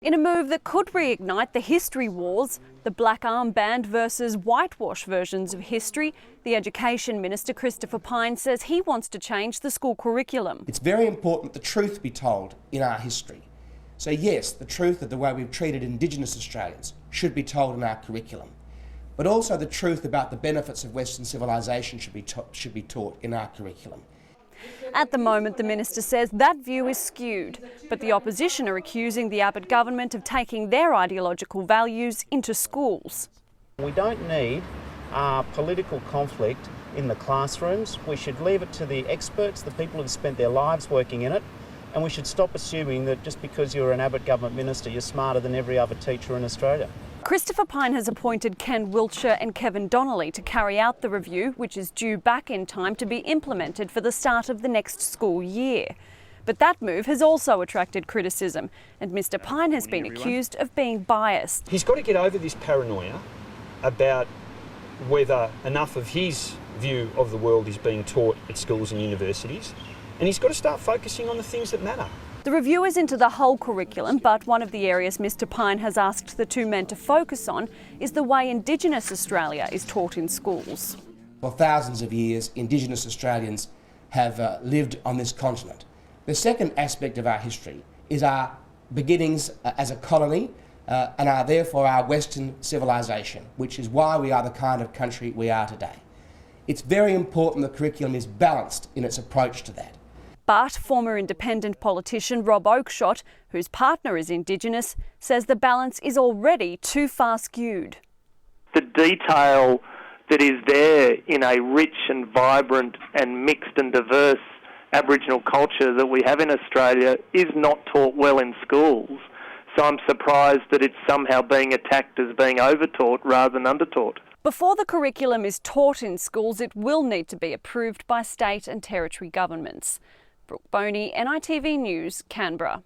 In a move that could reignite the history wars, the black armband versus whitewash versions of history, the Education Minister Christopher Pyne says he wants to change the school curriculum. It's very important that the truth be told in our history. So yes, the truth of the way we've treated Indigenous Australians should be told in our curriculum. But also the truth about the benefits of Western civilisation should be taught in our curriculum. At the moment, the minister says that view is skewed, but the opposition are accusing the Abbott government of taking their ideological values into schools. We don't need political conflict in the classrooms. We should leave it to the experts, the people who've spent their lives working in it, and we should stop assuming that just because you're an Abbott government minister, you're smarter than every other teacher in Australia. Christopher Pyne has appointed Ken Wiltshire and Kevin Donnelly to carry out the review, which is due back in time to be implemented for the start of the next school year. But that move has also attracted criticism, and Mr Pyne has been accused of being biased. He's got to get over this paranoia about whether enough of his view of the world is being taught at schools and universities, and he's got to start focusing on the things that matter. The review is into the whole curriculum, but one of the areas Mr Pyne has asked the two men to focus on is the way Indigenous Australia is taught in schools. For thousands of years, Indigenous Australians have lived on this continent. The second aspect of our history is our beginnings as a colony and are therefore our Western civilisation, which is why we are the kind of country we are today. It's very important the curriculum is balanced in its approach to that. But former independent politician Rob Oakeshott, whose partner is Indigenous, says the balance is already too far skewed. The detail that is there in a rich and vibrant and mixed and diverse Aboriginal culture that we have in Australia is not taught well in schools. So I'm surprised that it's somehow being attacked as being overtaught rather than undertaught. Before the curriculum is taught in schools, it will need to be approved by state and territory governments. Brooke Boney, NITV News, Canberra.